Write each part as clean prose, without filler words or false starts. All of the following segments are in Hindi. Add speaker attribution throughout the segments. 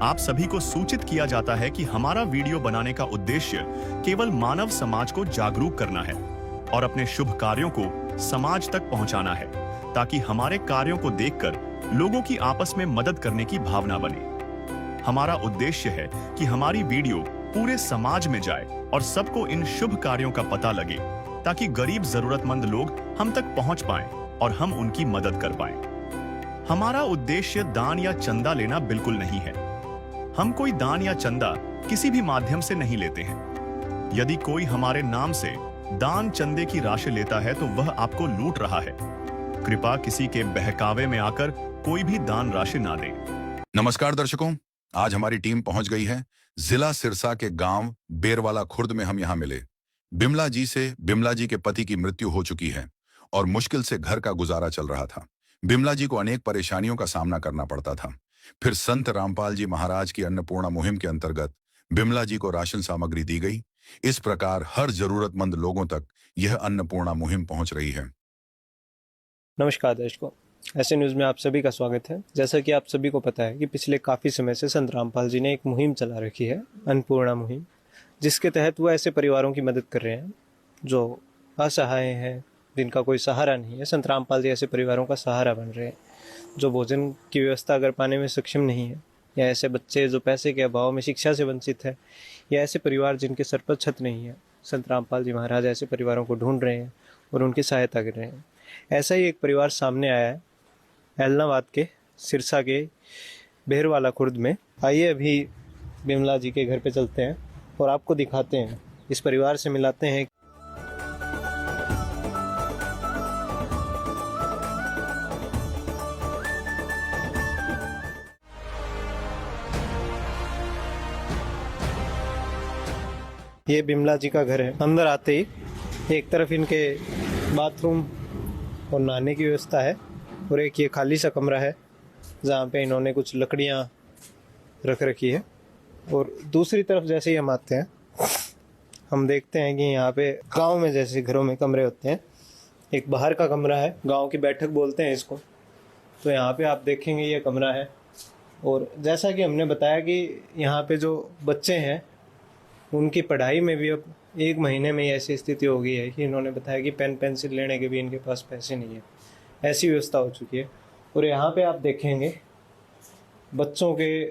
Speaker 1: आप सभी को सूचित किया जाता है कि हमारा वीडियो बनाने का उद्देश्य केवल मानव समाज को जागरूक करना है और अपने शुभ कार्यों को समाज तक पहुंचाना है, ताकि हमारे कार्यों को देखकर लोगों की आपस में मदद करने की भावना बने। हमारा उद्देश्य है कि हमारी वीडियो पूरे समाज में जाए और सबको इन शुभ कार्यों का पता लगे, ताकि गरीब जरूरतमंद लोग हम तक पहुंच पाएं और हम उनकी मदद कर पाएं। हमारा उद्देश्य दान या चंदा लेना बिल्कुल नहीं है। हम कोई दान या चंदा किसी भी माध्यम से नहीं लेते हैं। यदि कोई हमारे नाम से दान चंदे की राशि लेता है तो वह आपको लूट रहा है। कृपया किसी के बहकावे में आकर कोई भी दान राशि ना दें।
Speaker 2: नमस्कार दर्शकों, आज हमारी टीम पहुंच गई है जिला सिरसा के गांव बेरवाला खुर्द में। हम यहां मिले बिमला जी से। बिमला जी के पति की मृत्यु हो चुकी है और मुश्किल से घर का गुजारा चल रहा था। बिमला जी को अनेक परेशानियों का सामना करना पड़ता था। फिर संत रामपाल जी महाराज की अन्नपूर्णा मुहिम के अंतर्गत बिमला जी को राशन सामग्री दी गई। इस प्रकार हर जरूरतमंद लोगों तक यह अन्नपूर्णा मुहिम पहुंच रही है।
Speaker 3: नमस्कार दर्शकों, ऐसे न्यूज़ में आप सभी का स्वागत है। जैसा कि आप सभी को पता है कि पिछले काफ़ी समय से संत रामपाल जी ने एक मुहिम चला रखी है, अन्नपूर्णा मुहिम, जिसके तहत वो ऐसे परिवारों की मदद कर रहे हैं जो असहाय हैं, जिनका कोई सहारा नहीं है। संत रामपाल जी ऐसे परिवारों का सहारा बन रहे हैं जो भोजन की व्यवस्था कर पाने में सक्षम नहीं है, या ऐसे बच्चे जो पैसे के अभाव में शिक्षा से वंचित है, या ऐसे परिवार जिनके सर पर छत नहीं है। संत रामपाल जी महाराज ऐसे परिवारों को ढूंढ रहे हैं और उनकी सहायता कर रहे हैं। ऐसा ही एक परिवार सामने आया है एलनाबाद के सिरसा के बेरवाला खुर्द में। आइए अभी बिमला जी के घर पे चलते हैं और आपको दिखाते हैं, इस परिवार से मिलाते हैं। ये बिमला जी का घर है। अंदर आते ही एक तरफ इनके बाथरूम और नहाने की व्यवस्था है और एक ये खाली सा कमरा है जहाँ पे इन्होंने कुछ लकड़ियाँ रख रखी है। और दूसरी तरफ जैसे ही हम आते हैं, हम देखते हैं कि यहाँ पे गांव में जैसे घरों में कमरे होते हैं, एक बाहर का कमरा है, गांव की बैठक बोलते हैं इसको। तो यहाँ पे आप देखेंगे ये कमरा है। और जैसा कि हमने बताया कि यहाँ पे जो बच्चे हैं उनकी पढ़ाई में भी अब एक महीने में ही ऐसी स्थिति हो गई है कि इन्होंने बताया कि पेन पेंसिल लेने के भी इनके पास पैसे नहीं है, ऐसी व्यवस्था हो चुकी है। और यहाँ पे आप देखेंगे बच्चों के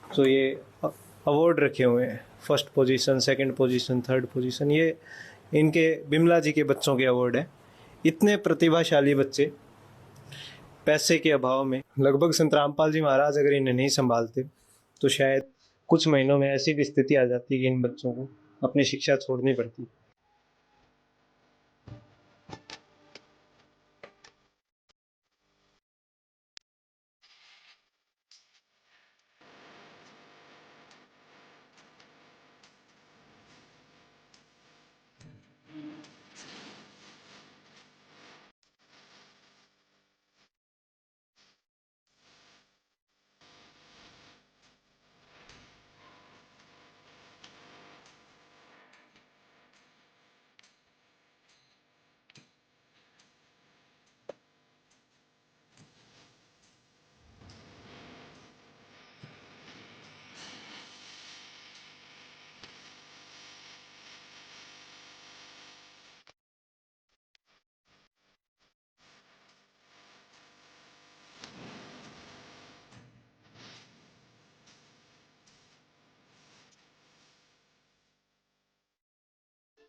Speaker 3: जो ये अवार्ड रखे हुए हैं, first position, second position, third position, ये इनके बिमला जी के बच्चों के अवार्ड है। इतने प्रतिभाशाली बच्चे पैसे के अभाव में, लगभग संत रामपाल जी महाराज अगर इन्हें नहीं संभालते तो शायद कुछ महीनों में ऐसी भी स्थिति आ जाती कि इन बच्चों को अपनी शिक्षा छोड़नी पड़ती।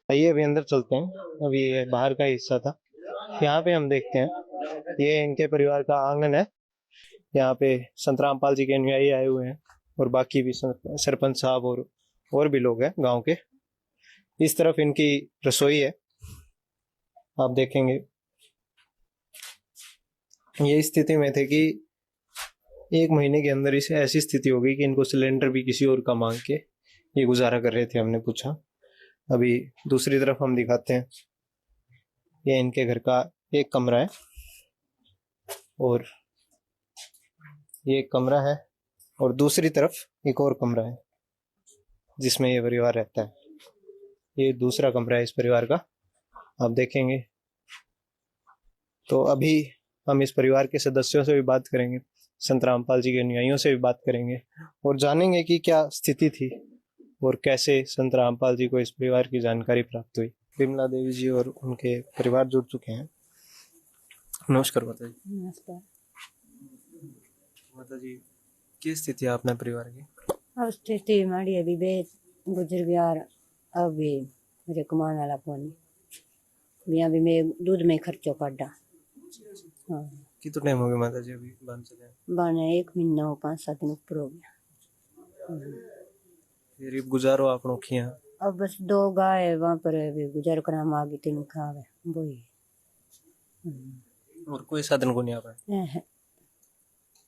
Speaker 3: आइए अभी अंदर चलते हैं। अभी ये बाहर का हिस्सा था, यहाँ पे हम देखते हैं ये इनके परिवार का आंगन है। यहाँ पे संत रामपाल जी के अनुयायी आए हुए हैं और बाकी भी सरपंच साहब और भी लोग हैं गांव के। इस तरफ इनकी रसोई है, आप देखेंगे। ये स्थिति में थे कि एक महीने के अंदर इसे ऐसी स्थिति हो गई कि इनको सिलेंडर भी किसी और का मांग के ये गुजारा कर रहे थे। हमने पूछा। अभी दूसरी तरफ हम दिखाते हैं, ये इनके घर का एक कमरा है और ये एक कमरा है और दूसरी तरफ एक और कमरा है जिसमें ये परिवार रहता है। ये दूसरा कमरा है इस परिवार का, आप देखेंगे। तो अभी हम इस परिवार के सदस्यों से भी बात करेंगे। संत रामपाल जी के अनुयायियों से भी बात करेंगे और जानेंगे कि क्या स्थिति थी और कैसे संत रामपाल जी को इस परिवार की जानकारी प्राप्त हुई। विमला देवी जी और उनके परिवार जुड़ चुके हैं। नमस्कार माता जी।
Speaker 4: नमस्कार।
Speaker 3: माता जी, क्या स्थिति है अपने परिवार की?
Speaker 4: अब स्थिति हमारी अभी बे गुजर गया और अब भी मेरे कमाने वाला कौन भी अभी मैं दूध में खर्चो काटा। हाँ,
Speaker 3: कितना टाइम हो गया माता जी अभी बन चले?
Speaker 4: बने 1 महीना हो 5-7 दिन ऊपर हो गया।
Speaker 3: गरीब गुजारो आप नोखियां।
Speaker 4: अब बस 2 गाय है वहाँ पर अभी गुजर कर हम आगे 3 खावे वही।
Speaker 3: और कोई साधन को नहीं आ पाया।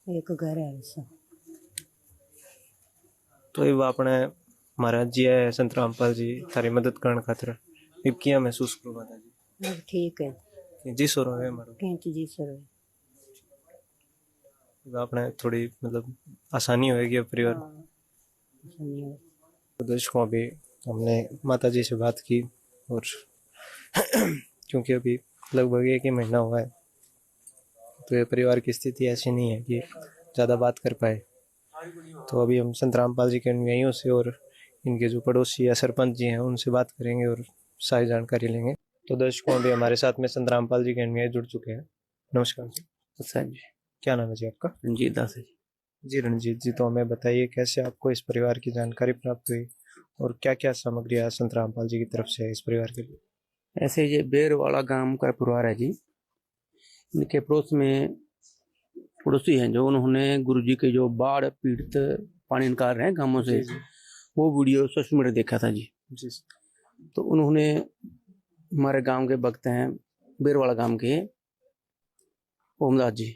Speaker 4: एक घर है सब।
Speaker 3: तो ये अपने महाराज जी है संत रामपाल जी थारी मदद करने खातिर इब किया महसूस करो माता जी?
Speaker 4: अब ठीक है
Speaker 3: कि जी सो रहे मारो
Speaker 4: कैंची जी सर
Speaker 3: आपने थोड़ी मतलब आसानी होगी अब परिवार। तो दर्शकों, अभी हमने माता जी से बात की और क्योंकि अभी लगभग 1 ही महीना हुआ है तो ये परिवार की स्थिति ऐसी नहीं है कि ज़्यादा बात कर पाए। तो अभी हम संत रामपाल जी के अनुयायियों से और इनके जो पड़ोसी या सरपंच जी हैं उनसे बात करेंगे और सारी जानकारी लेंगे। तो दर्शकों, अभी हमारे साथ में संत रामपाल जी के अनुयायी जुड़ चुके हैं। नमस्कार जी।
Speaker 5: अच्छा जी,
Speaker 3: क्या नाम है जी आपका?
Speaker 5: रंजीत दास है जी।
Speaker 3: जी रणजीत जी, तो हमें बताइए कैसे आपको इस परिवार की जानकारी प्राप्त हुई और क्या क्या सामग्री है संत रामपाल जी की तरफ से इस परिवार के लिए?
Speaker 5: ऐसे ये बेर वाला गांव का परिवार है जी। इनके पड़ोस में पड़ोसी हैं जो उन्होंने गुरु जी के जो बाढ़ पीड़ित पानी निकाल रहे हैं गांवों से, वो वीडियो सोशल मीडिया देखा था जी। तो उन्होंने हमारे गांव के भक्त हैं बेरवाला गांव के ओमदास जी,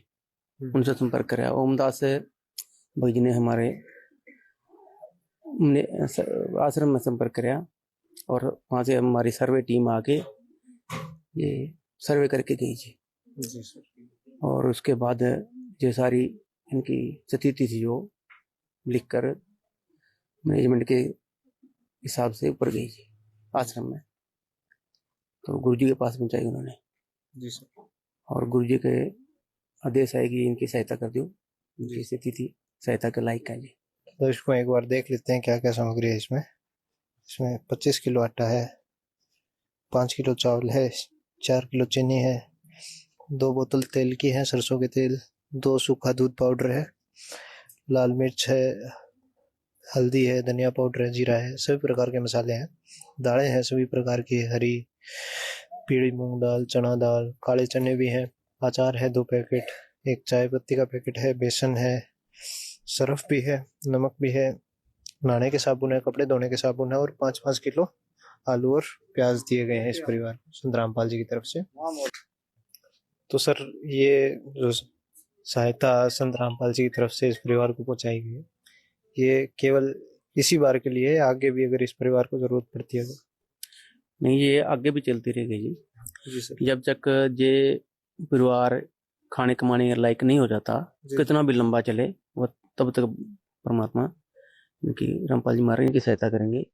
Speaker 5: उनसे संपर्क कराया। ओमदास भाई जी ने हमारे आश्रम में संपर्क कराया और वहाँ से हमारी सर्वे टीम आके ये सर्वे करके गई जी। और उसके बाद जो सारी इनकी स्थिति थी जो लिखकर मैनेजमेंट के हिसाब से ऊपर गई जी आश्रम में। तो गुरुजी के पास पहुंचाई उन्होंने
Speaker 3: जी सर।
Speaker 5: और गुरुजी के आदेश है कि इनकी सहायता कर दो, इनकी स्थिति थी सहायता के लायक है जी।
Speaker 3: दर्शकों, एक बार देख लेते हैं क्या क्या सामग्री है इसमें। इसमें 25 किलो आटा है, 5 किलो चावल है, 4 किलो चीनी है, 2 बोतल तेल की है सरसों के तेल, 2 सूखा दूध पाउडर है, लाल मिर्च है, हल्दी है, धनिया पाउडर है, जीरा है, सभी प्रकार के मसाले हैं। दालें हैं सभी प्रकार की, हरी पीली मूंग दाल, चना दाल, काले चने भी हैं, अचार है 2 पैकेट, एक चाय पत्ती का पैकेट है, बेसन है, सरफ भी है, नमक भी है, नहाने के साबुन है, कपड़े धोने के साबुन है और 5-5 किलो आलू और प्याज दिए गए हैं इस परिवार को संत रामपाल जी की तरफ से। तो सर, ये जो सहायता संत रामपाल जी की तरफ से इस परिवार को पहुंचाई गई है, ये केवल इसी बार के लिए है, आगे भी अगर इस परिवार को जरूरत पड़ती है तो?
Speaker 5: नहीं, ये आगे भी चलती रहेगी जी।
Speaker 3: जी सर।
Speaker 5: जब तक ये परिवार खाने कमाने लायक नहीं हो जाता, कितना भी लंबा चले, वो तब तक परमात्मा इनकी रामपाल जी महाराज की सहायता करेंगे।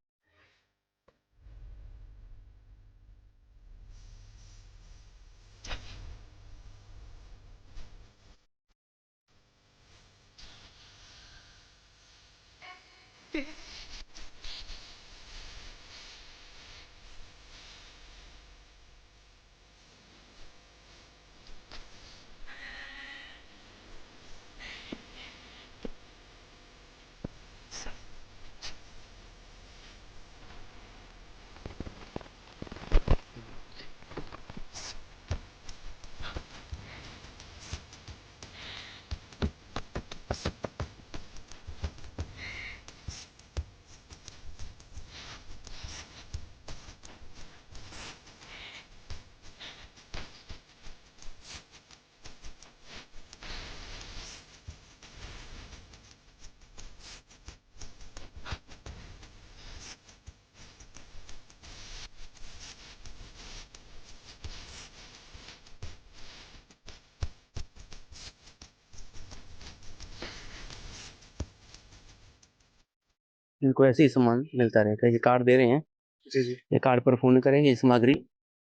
Speaker 5: इनको ऐसे ही सामान मिलता रहेगा। ये कार्ड दे रहे हैं
Speaker 3: जी जी।
Speaker 5: ये कार्ड पर फोन करेंगे, ये सामग्री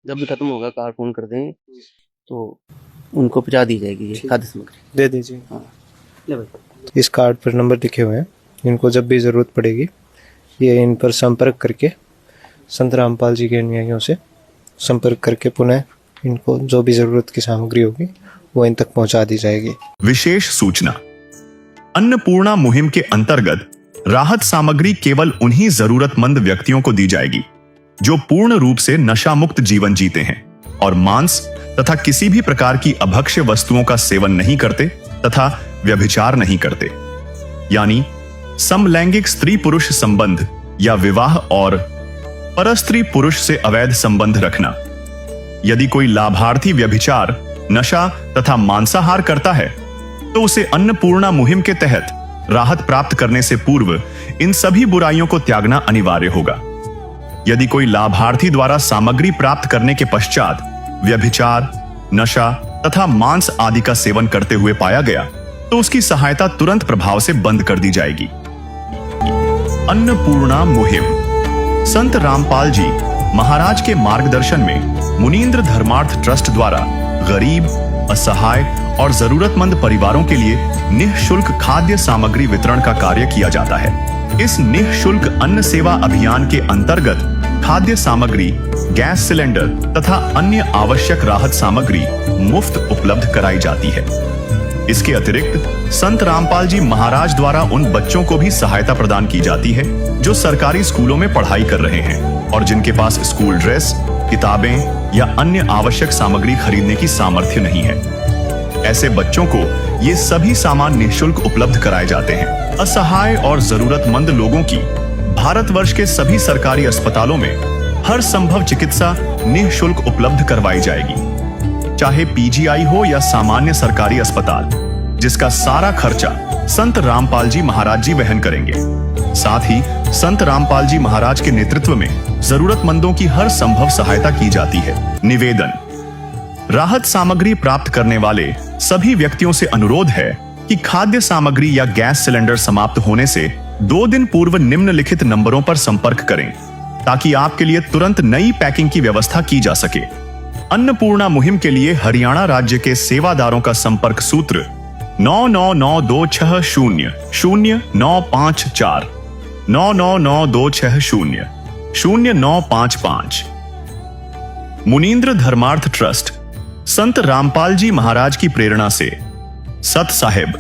Speaker 5: जब भी खत्म होगा कार्ड फोन कर देंगे तो उनको पहुंचा दी जाएगी ये खाद्य सामग्री।
Speaker 3: दे दीजिए।
Speaker 5: हाँ। ले भाई।
Speaker 3: इस कार्ड पर नंबर लिखे हुए हैं, इनको जब भी ज़रूरत पड़ेगी ये इन पर संपर्क करके संत रामपाल जी के अनुयायियों से संपर्क करके पुनः इनको जो भी ज़रूरत की सामग्री होगी वो इन तक पहुंचा दी जाएगी।
Speaker 1: विशेष सूचना, अन्नपूर्णा मुहिम के अंतर्गत राहत सामग्री केवल उन्हीं जरूरतमंद व्यक्तियों को दी जाएगी जो पूर्ण रूप से नशा मुक्त जीवन जीते हैं और मांस तथा किसी भी प्रकार की अभक्ष्य वस्तुओं का सेवन नहीं करते तथा व्यभिचार नहीं करते, यानी समलैंगिक स्त्री पुरुष संबंध या विवाह और परस्त्री पुरुष से अवैध संबंध रखना। यदि कोई लाभार्थी व्यभिचार, नशा तथा मांसाहार करता है तो उसे अन्नपूर्णा मुहिम के तहत राहत प्राप्त करने से पूर्व इन सभी बुराइयों को त्यागना अनिवार्य होगा। यदि कोई लाभार्थी द्वारा सामग्री प्राप्त करने के पश्चात व्यभिचार, नशा तथा मांस आदि का सेवन करते हुए पाया गया तो उसकी सहायता तुरंत प्रभाव से बंद कर दी जाएगी। अन्नपूर्णा मुहिम संत रामपाल जी महाराज के मार्गदर्शन में मुनींद्र धर्मार्थ ट्रस्ट द्वारा गरीब, असहाय और जरूरतमंद परिवारों के लिए निःशुल्क खाद्य सामग्री वितरण का कार्य किया जाता है। इस निःशुल्क अन्न सेवा अभियान के अंतर्गत खाद्य सामग्री, गैस सिलेंडर तथा अन्य आवश्यक राहत सामग्री मुफ्त उपलब्ध कराई जाती है। इसके अतिरिक्त संत रामपाल जी महाराज द्वारा उन बच्चों को भी सहायता प्रदान की जाती है जो सरकारी स्कूलों में पढ़ाई कर रहे हैं और जिनके पास स्कूल ड्रेस, किताबें या अन्य आवश्यक सामग्री खरीदने की सामर्थ्य नहीं है। ऐसे बच्चों को ये सभी सामान निःशुल्क उपलब्ध कराए जाते हैं। असहाय और जरूरतमंद लोगों की भारतवर्ष के सभी सरकारी अस्पतालों में हर संभव चिकित्सा निःशुल्क उपलब्ध करवाई जाएगी, चाहे पीजीआई हो या सामान्य सरकारी अस्पताल, जिसका सारा खर्चा संत रामपाल जी महाराज जी वहन करेंगे। साथ ही संत रामपाल जी महाराज के नेतृत्व में जरूरतमंदों की हर संभव सहायता की जाती है। निवेदन, राहत सामग्री प्राप्त करने वाले सभी व्यक्तियों से अनुरोध है कि खाद्य सामग्री या गैस सिलेंडर समाप्त होने से 2 दिन पूर्व निम्नलिखित नंबरों पर संपर्क करें ताकि आपके लिए तुरंत नई पैकिंग की व्यवस्था की जा सके। अन्नपूर्णा मुहिम के लिए हरियाणा राज्य के सेवादारों का संपर्क सूत्र 9992600954 9992600955। मुनींद्र धर्मार्थ ट्रस्ट संत रामपाल जी महाराज की प्रेरणा से सत साहिब